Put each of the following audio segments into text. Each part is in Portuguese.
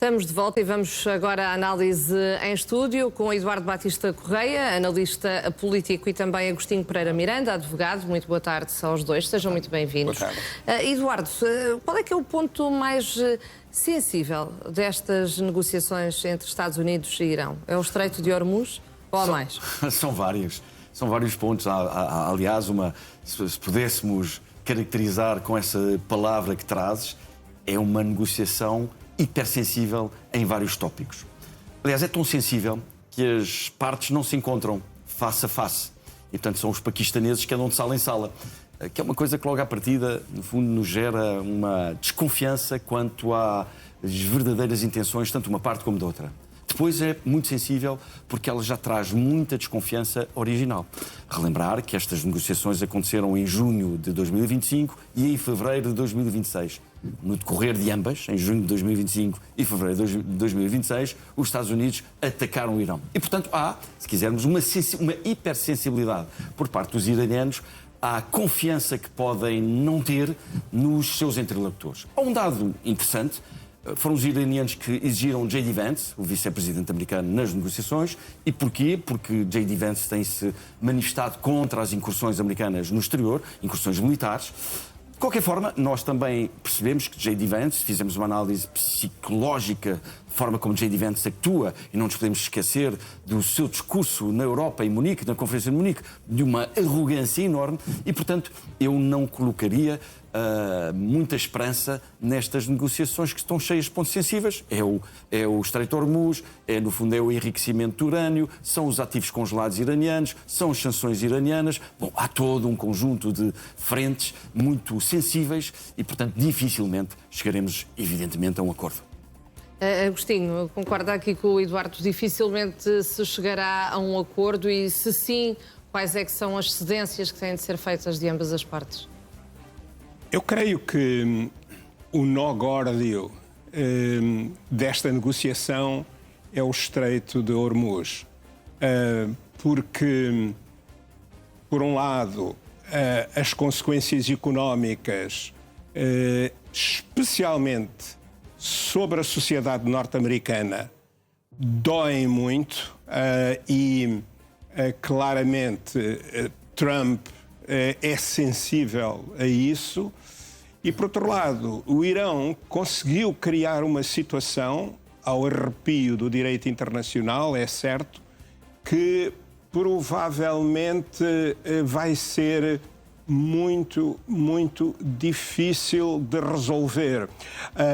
Estamos de volta e vamos agora à análise em estúdio com Eduardo Batista Correia, analista político, e também Agostinho Pereira Miranda, advogado. Muito boa tarde aos dois, sejam muito bem-vindos. Boa tarde. Eduardo, qual é que é o ponto mais sensível destas negociações entre Estados Unidos e Irão? É o Estreito de Hormuz ou há mais? São vários pontos. Aliás, se pudéssemos caracterizar com essa palavra que trazes, é uma negociação hipersensível em vários tópicos. Aliás, é tão sensível que as partes não se encontram face a face. E, portanto, são os paquistaneses que andam de sala em sala. Que é uma coisa que logo à partida, no fundo, nos gera uma desconfiança quanto às verdadeiras intenções, tanto de uma parte como da outra. Depois é muito sensível porque ela já traz muita desconfiança original. Relembrar que estas negociações aconteceram em junho de 2025 e em fevereiro de 2026. No decorrer de ambas, em junho de 2025 e fevereiro de 2026, os Estados Unidos atacaram o Irão. E, portanto, há, se quisermos, uma hipersensibilidade por parte dos iranianos à confiança que podem não ter nos seus interlocutores. Há um dado interessante. Foram os iranianos que exigiram J.D. Vance, o vice-presidente americano, nas negociações. E porquê? Porque J.D. Vance tem-se manifestado contra as incursões americanas no exterior, incursões militares. De qualquer forma, nós também percebemos que J.D. Vance, fizemos uma análise psicológica, forma como J.D. Vance atua, e não nos podemos esquecer do seu discurso na Europa, em Munique, na Conferência de Munique, de uma arrogância enorme, e, portanto, eu não colocaria muita esperança nestas negociações que estão cheias de pontos sensíveis. É o Estreito de Hormuz, no fundo é o enriquecimento de urânio, são os ativos congelados iranianos, são as sanções iranianas. Bom, há todo um conjunto de frentes muito sensíveis e, portanto, dificilmente chegaremos, evidentemente, a um acordo. Agostinho, concorda aqui com o Eduardo, dificilmente se chegará a um acordo, e se sim, quais é que são as cedências que têm de ser feitas de ambas as partes? Eu creio que o nó górdio desta negociação é o Estreito de Hormuz, porque, por um lado, as consequências económicas, especialmente sobre a sociedade norte-americana, doem muito e claramente Trump é sensível a isso. E, por outro lado, o Irão conseguiu criar uma situação, ao arrepio do direito internacional, é certo, que provavelmente vai ser muito, muito difícil de resolver.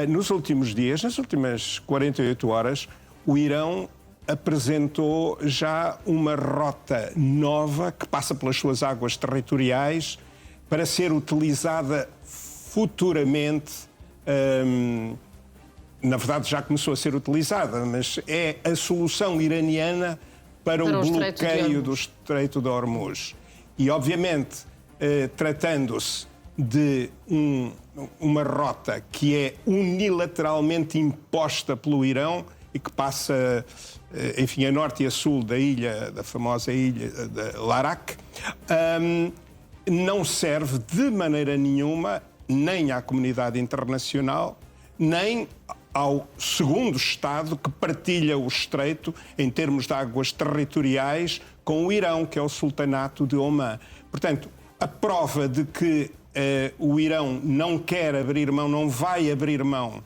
Nos últimos dias, nas últimas 48 horas, o Irão apresentou já uma rota nova que passa pelas suas águas territoriais para ser utilizada futuramente. Na verdade, já começou a ser utilizada, mas é a solução iraniana para o bloqueio do Estreito de Hormuz. E, obviamente, tratando-se de uma rota que é unilateralmente imposta pelo Irão e que passa, enfim, a norte e a sul da famosa ilha de Larak, não serve de maneira nenhuma nem à comunidade internacional, nem ao segundo Estado que partilha o Estreito em termos de águas territoriais com o Irão, que é o Sultanato de Omã. Portanto, a prova de que o Irão não quer abrir mão, não vai abrir mão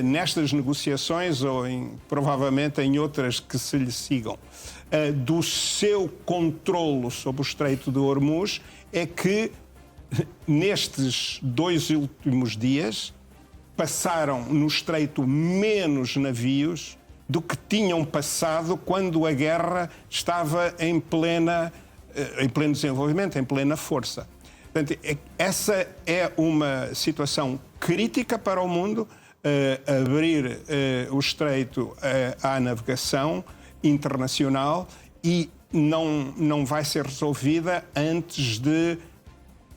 nestas negociações ou provavelmente em outras que se lhe sigam, do seu controlo sobre o Estreito de Hormuz, é que nestes 2 últimos dias passaram no Estreito menos navios do que tinham passado quando a guerra estava em pleno desenvolvimento, em plena força. Portanto, essa é uma situação crítica para o mundo. Abrir o Estreito à navegação internacional, e não vai ser resolvida antes de,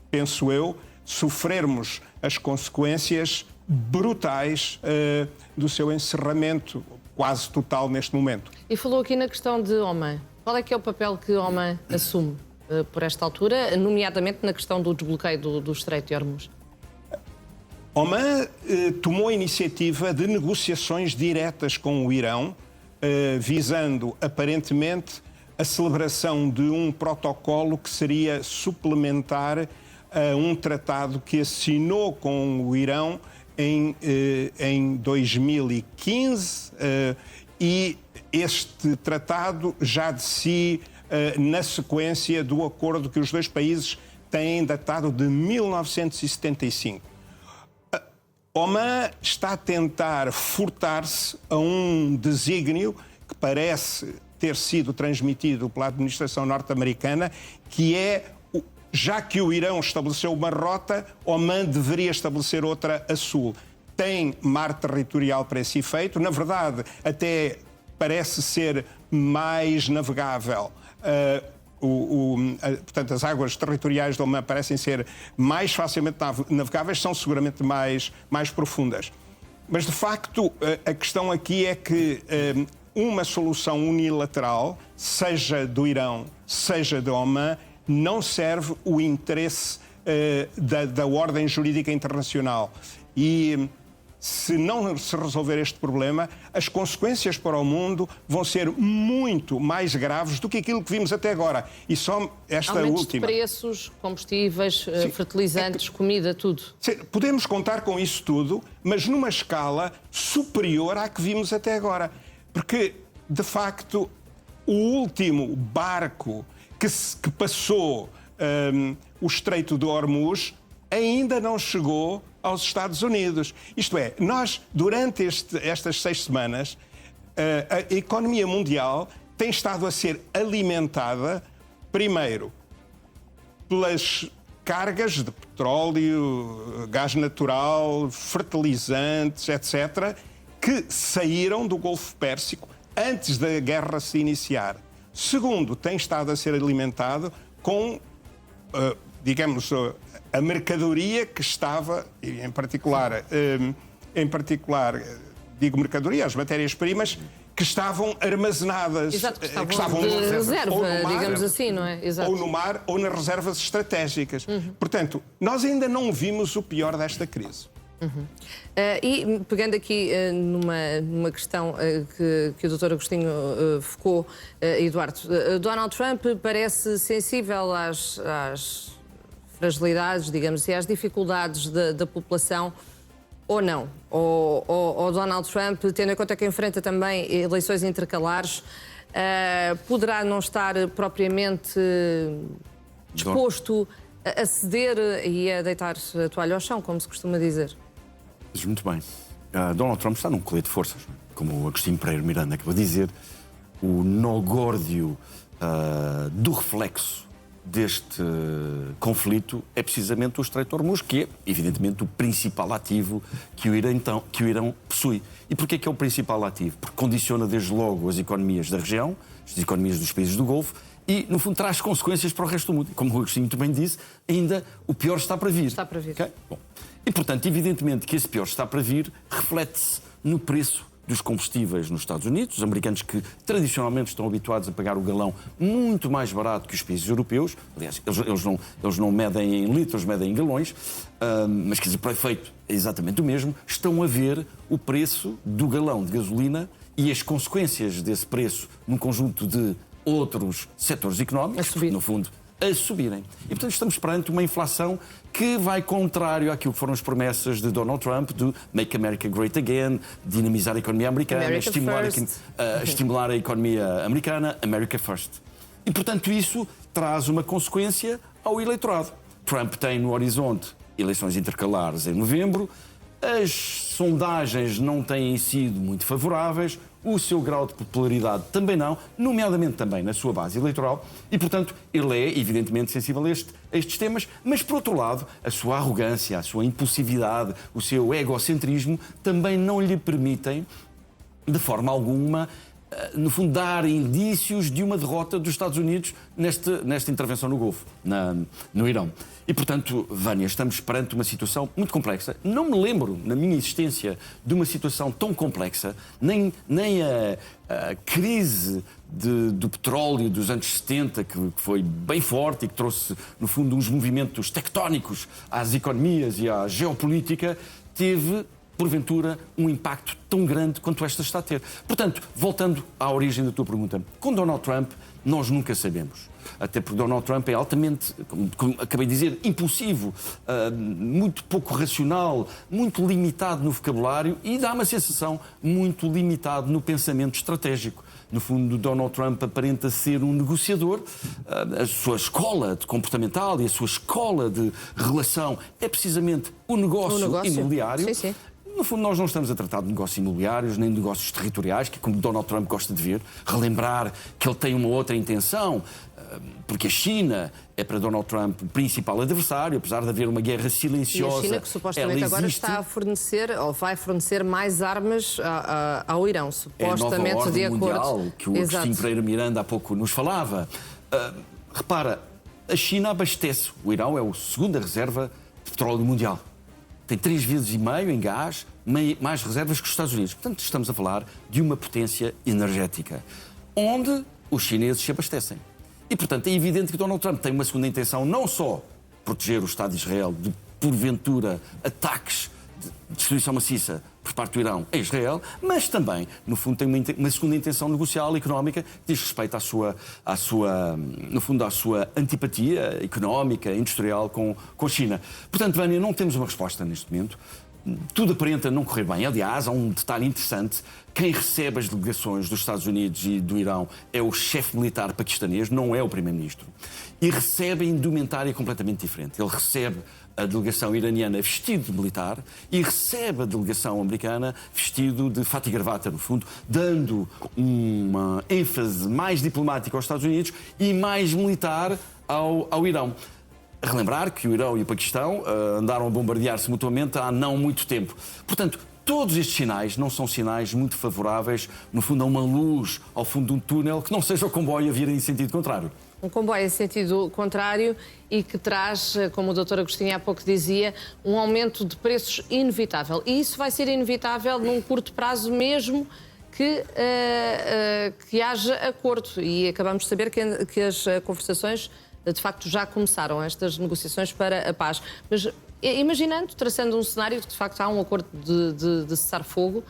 penso eu, sofrermos as consequências brutais do seu encerramento quase total neste momento. E falou aqui na questão de Omã. Qual é que é o papel que Omã assume por esta altura, nomeadamente na questão do desbloqueio do Estreito de Hormuz? Oman tomou a iniciativa de negociações diretas com o Irão, visando, aparentemente, a celebração de um protocolo que seria suplementar a um tratado que assinou com o Irão em 2015 e este tratado já de si na sequência do acordo que os dois países têm datado de 1975. Oman está a tentar furtar-se a um desígnio que parece ter sido transmitido pela administração norte-americana, que é, já que o Irão estabeleceu uma rota, Oman deveria estabelecer outra a sul. Tem mar territorial para esse efeito, na verdade, até parece ser mais navegável. Portanto, as águas territoriais de Oman parecem ser mais facilmente navegáveis, são seguramente mais profundas. Mas, de facto, a questão aqui é que uma solução unilateral, seja do Irão, seja de Oman, não serve o interesse da ordem jurídica internacional. E se não se resolver este problema, as consequências para o mundo vão ser muito mais graves do que aquilo que vimos até agora. E só esta Aumentos última. De preços, combustíveis, fertilizantes, comida, tudo. Podemos contar com isso tudo, mas numa escala superior à que vimos até agora. Porque, de facto, o último barco que passou o Estreito de Hormuz ainda não chegou aos Estados Unidos. Isto é, nós, durante estas 6 semanas, a economia mundial tem estado a ser alimentada, primeiro, pelas cargas de petróleo, gás natural, fertilizantes, etc., que saíram do Golfo Pérsico antes da guerra se iniciar. Segundo, tem estado a ser alimentado com, digamos, a mercadoria que estava, em particular, digo mercadoria, as matérias-primas, que estavam armazenadas. Exato, que estavam de reserva, digamos assim, não é? Exato. Ou no mar, ou nas reservas estratégicas. Portanto, nós ainda não vimos o pior desta crise. E pegando aqui numa questão que o Dr. Agostinho focou, Eduardo, Donald Trump parece sensível às fragilidades, digamos, e às dificuldades da população, ou não? Ou Donald Trump, tendo em conta que enfrenta também eleições intercalares, poderá não estar propriamente disposto a ceder e a deitar a toalha ao chão, como se costuma dizer? Muito bem. Donald Trump está num colete de forças, como o Agostinho Pereira Miranda acabou de dizer. O nó górdio do reflexo deste conflito é precisamente o Estreito de Hormuz, que é, evidentemente, o principal ativo que o Irão possui. E porquê que é o principal ativo? Porque condiciona desde logo as economias da região, as economias dos países do Golfo, e, no fundo, traz consequências para o resto do mundo. Como o Agostinho também disse, ainda o pior está para vir. Está para vir. Okay? Bom. E, portanto, evidentemente que esse pior está para vir reflete-se no preço dos combustíveis nos Estados Unidos. Os americanos, que tradicionalmente estão habituados a pagar o galão muito mais barato que os países europeus. Aliás, eles não medem em litros, medem em galões. Mas, quer dizer, para efeito é exatamente o mesmo. Estão a ver o preço do galão de gasolina e as consequências desse preço num conjunto de outros setores económicos, no fundo, a subirem. E, portanto, estamos perante uma inflação que vai contrário àquilo que foram as promessas de Donald Trump de Make America Great Again, dinamizar a economia americana, estimular a economia americana, America First. E, portanto, isso traz uma consequência ao eleitorado. Trump tem no horizonte eleições intercalares em novembro, as sondagens não têm sido muito favoráveis, o seu grau de popularidade também não, nomeadamente também na sua base eleitoral, e, portanto, ele é, evidentemente, sensível a estes temas, mas, por outro lado, a sua arrogância, a sua impulsividade, o seu egocentrismo também não lhe permitem, de forma alguma, no fundo, dar indícios de uma derrota dos Estados Unidos nesta intervenção no Golfo, no Irão. E, portanto, Vânia, estamos perante uma situação muito complexa. Não me lembro, na minha existência, de uma situação tão complexa, nem a crise do petróleo dos anos 70, que foi bem forte e que trouxe, no fundo, uns movimentos tectónicos às economias e à geopolítica, teve, porventura, um impacto tão grande quanto esta está a ter. Portanto, voltando à origem da tua pergunta, com Donald Trump nós nunca sabemos. Até porque Donald Trump é altamente, como acabei de dizer, impulsivo, muito pouco racional, muito limitado no vocabulário e dá uma sensação muito limitado no pensamento estratégico. No fundo, Donald Trump aparenta ser um negociador. A sua escola comportamental e a sua escola de relação é precisamente o negócio imobiliário. Sim, sim. No fundo, nós não estamos a tratar de negócios imobiliários, nem de negócios territoriais, que é como Donald Trump gosta de ver, relembrar que ele tem uma outra intenção, porque a China é para Donald Trump o principal adversário, apesar de haver uma guerra silenciosa. E a China que supostamente agora está a fornecer, ou vai fornecer mais armas ao Irão, supostamente é a nova de ordem acordo. Mundial, que o Agostinho Pereira Miranda há pouco nos falava. Repara, a China abastece, o Irão é a segunda reserva de petróleo mundial. Tem 3,5 vezes em gás, mais reservas que os Estados Unidos. Portanto, estamos a falar de uma potência energética, onde os chineses se abastecem. E, portanto, é evidente que Donald Trump tem uma segunda intenção, não só proteger o Estado de Israel de, porventura, ataques de destruição maciça por parte do Irão a Israel, mas também, no fundo, tem uma segunda intenção negocial e económica que diz respeito à sua antipatia económica, industrial com a China. Portanto, Vânia, não temos uma resposta neste momento. Tudo aparenta não correr bem. Aliás, há um detalhe interessante. Quem recebe as delegações dos Estados Unidos e do Irão é o chefe militar paquistanês, não é o primeiro-ministro. E recebe a indumentária completamente diferente. Ele recebe a delegação iraniana vestido de militar e recebe a delegação americana vestido de fato e gravata, no fundo, dando uma ênfase mais diplomática aos Estados Unidos e mais militar ao Irão. Relembrar que o Irão e o Paquistão andaram a bombardear-se mutuamente há não muito tempo. Portanto, todos estes sinais não são sinais muito favoráveis, no fundo, a uma luz ao fundo de um túnel que não seja o comboio a vir em sentido contrário. Um comboio em sentido contrário e que traz, como o Dr. Agostinho há pouco dizia, um aumento de preços inevitável. E isso vai ser inevitável num curto prazo mesmo que haja acordo. E acabamos de saber que as conversações de facto já começaram, estas negociações para a paz. Mas imaginando, traçando um cenário que de facto há um acordo de cessar-fogo,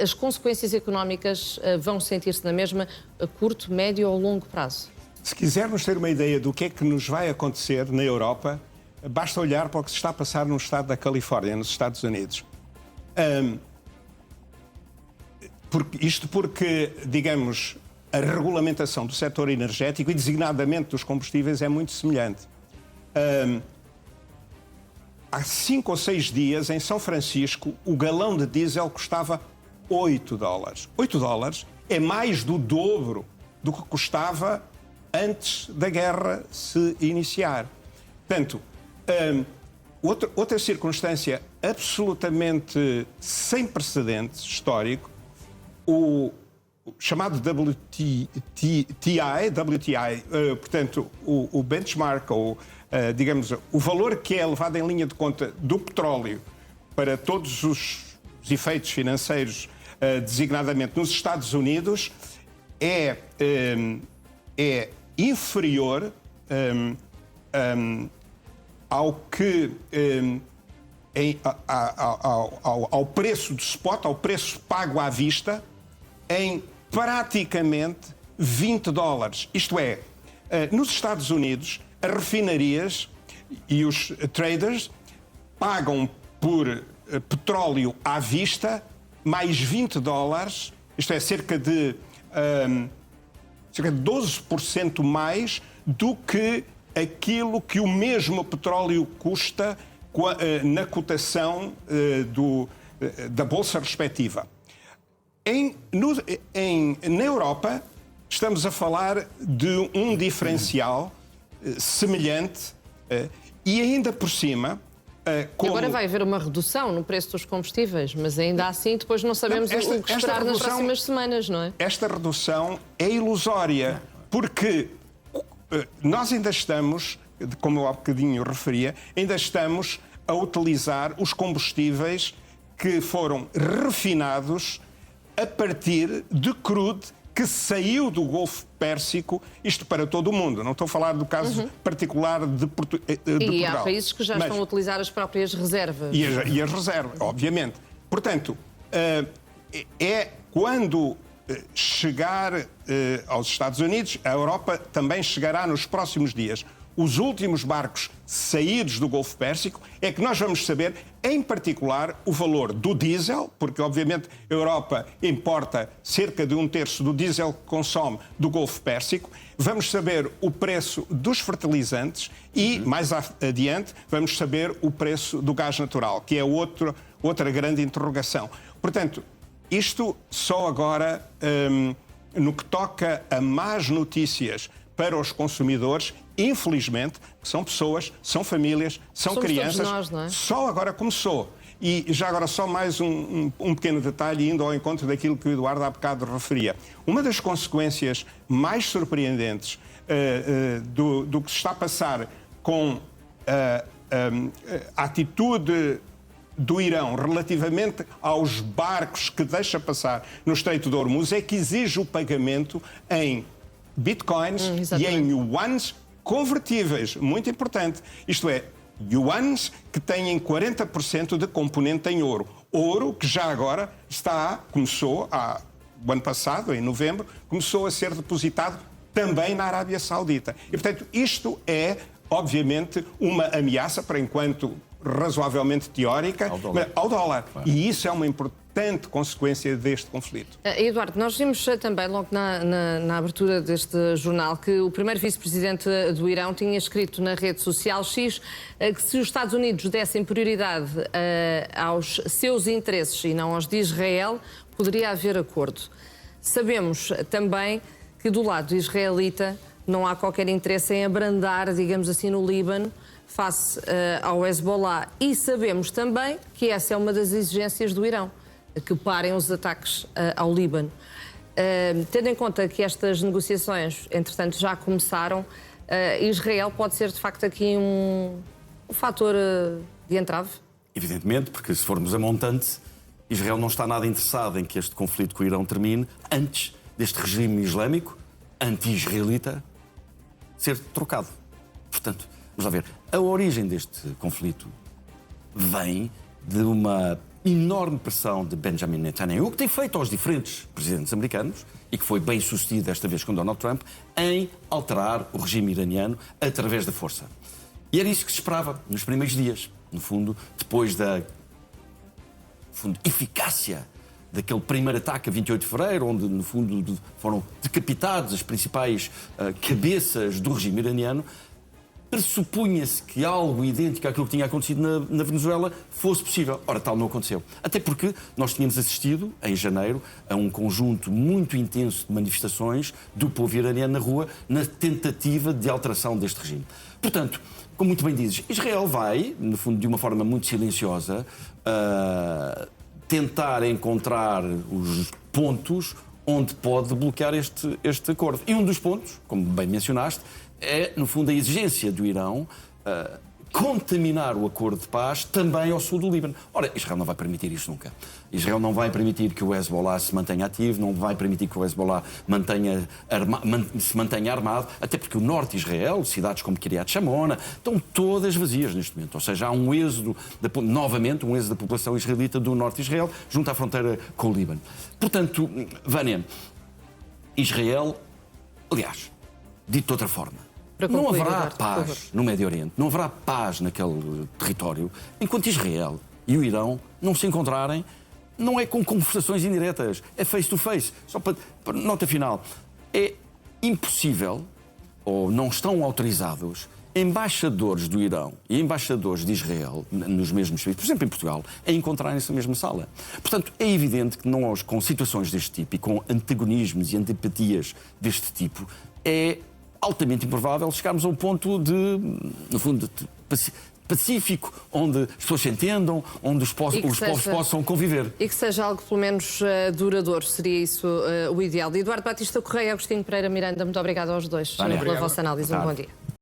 as consequências económicas vão sentir-se na mesma a curto, médio ou longo prazo? Se quisermos ter uma ideia do que é que nos vai acontecer na Europa, basta olhar para o que se está a passar no estado da Califórnia, nos Estados Unidos. Porque, digamos, a regulamentação do setor energético e designadamente dos combustíveis é muito semelhante. Há 5 ou 6 dias, em São Francisco, o galão de diesel custava $8. $8 é mais do dobro do que custava antes da guerra se iniciar. Portanto, outra circunstância absolutamente sem precedentes histórico, o chamado WTI, portanto, o benchmark, ou digamos, o valor que é levado em linha de conta do petróleo para todos os efeitos financeiros, designadamente nos Estados Unidos, é inferior ao que ao preço de spot, ao preço pago à vista, em praticamente $20. Isto é, nos Estados Unidos, as refinarias e os traders pagam por petróleo à vista mais $20, isto é, cerca de 12% mais do que aquilo que o mesmo petróleo custa na cotação da bolsa respectiva. Na Europa, estamos a falar de um diferencial semelhante e ainda por cima... Agora vai haver uma redução no preço dos combustíveis, mas ainda assim depois não sabemos o que esperar nas próximas semanas, não é? Esta redução é ilusória, porque nós ainda estamos, como eu há bocadinho referia, ainda estamos a utilizar os combustíveis que foram refinados a partir de crude que saiu do Golfo Pérsico, isto para todo o mundo, não estou a falar do caso particular de Portugal. E há países que já estão a utilizar as próprias reservas. E as reservas, obviamente. Portanto, é quando chegar aos Estados Unidos, a Europa também chegará nos próximos dias. Os últimos barcos saídos do Golfo Pérsico, é que nós vamos saber, em particular, o valor do diesel, porque, obviamente, a Europa importa cerca de 1/3 do diesel que consome do Golfo Pérsico. Vamos saber o preço dos fertilizantes e, mais adiante, vamos saber o preço do gás natural, que é outra grande interrogação. Portanto, isto só agora, no que toca a más notícias para os consumidores, infelizmente, são pessoas, são famílias, são crianças. Todos nós, não é? Só agora começou. E já agora só mais um pequeno detalhe, indo ao encontro daquilo que o Eduardo há bocado referia. Uma das consequências mais surpreendentes do que se está a passar com a atitude do Irão relativamente aos barcos que deixa passar no Estreito de Hormuz é que exige o pagamento em bitcoins e em yuans convertíveis. Muito importante. Isto é, yuans que têm 40% de componente em ouro. Ouro que já agora começou, o ano passado, em novembro, começou a ser depositado também na Arábia Saudita. E, portanto, isto é, obviamente, uma ameaça, para enquanto razoavelmente teórica, ao dólar. Claro. E isso é uma importante consequência deste conflito. Eduardo, nós vimos também, logo na abertura deste jornal, que o primeiro vice-presidente do Irão tinha escrito na rede social X que se os Estados Unidos dessem prioridade aos seus interesses e não aos de Israel, poderia haver acordo. Sabemos também que do lado israelita não há qualquer interesse em abrandar, digamos assim, no Líbano, face ao Hezbollah. E sabemos também que essa é uma das exigências do Irão, que parem os ataques ao Líbano. Tendo em conta que estas negociações, entretanto, já começaram, Israel pode ser, de facto, aqui um fator de entrave? Evidentemente, porque se formos a montante, Israel não está nada interessado em que este conflito com o Irão termine antes deste regime islâmico, anti-israelita, ser trocado. Portanto, vamos lá ver. A origem deste conflito vem de uma enorme pressão de Benjamin Netanyahu, que tem feito aos diferentes presidentes americanos, e que foi bem sucedido desta vez com Donald Trump, em alterar o regime iraniano através da força. E era isso que se esperava nos primeiros dias. No fundo, depois da eficácia daquele primeiro ataque a 28 de fevereiro, onde, no fundo, foram decapitados as principais cabeças do regime iraniano, pressupunha-se que algo idêntico àquilo que tinha acontecido na Venezuela fosse possível. Ora, tal não aconteceu. Até porque nós tínhamos assistido, em janeiro, a um conjunto muito intenso de manifestações do povo iraniano na rua na tentativa de alteração deste regime. Portanto, como muito bem dizes, Israel vai, no fundo, de uma forma muito silenciosa, tentar encontrar os pontos onde pode bloquear este acordo. E um dos pontos, como bem mencionaste, é, no fundo, a exigência do Irão contaminar o acordo de paz também ao sul do Líbano. Ora, Israel não vai permitir isso nunca. Israel não vai permitir que o Hezbollah se mantenha ativo, não vai permitir que o Hezbollah se mantenha armado, até porque o norte de Israel, cidades como Kiryat Shimona, estão todas vazias neste momento. Ou seja, há um êxodo, novamente, um êxodo da população israelita do norte de Israel, junto à fronteira com o Líbano. Portanto, Vânia, Israel, aliás, dito de outra forma, não haverá paz no Médio Oriente, não haverá paz naquele território, enquanto Israel e o Irão não se encontrarem, não é com conversações indiretas, é face to face. Só para nota final, é impossível, ou não estão autorizados, embaixadores do Irão e embaixadores de Israel, nos mesmos países, por exemplo em Portugal, a encontrarem-se na mesma sala. Portanto, é evidente que nós, com situações deste tipo e com antagonismos e antipatias deste tipo, é altamente improvável chegarmos a um ponto de, no fundo, pacífico, onde as pessoas se entendam, onde os povos possam conviver. E que seja algo, pelo menos, duradouro. Seria isso o ideal. Eduardo Batista Correia e Agostinho Pereira Miranda, muito obrigado aos dois pela vossa análise. Um bom dia.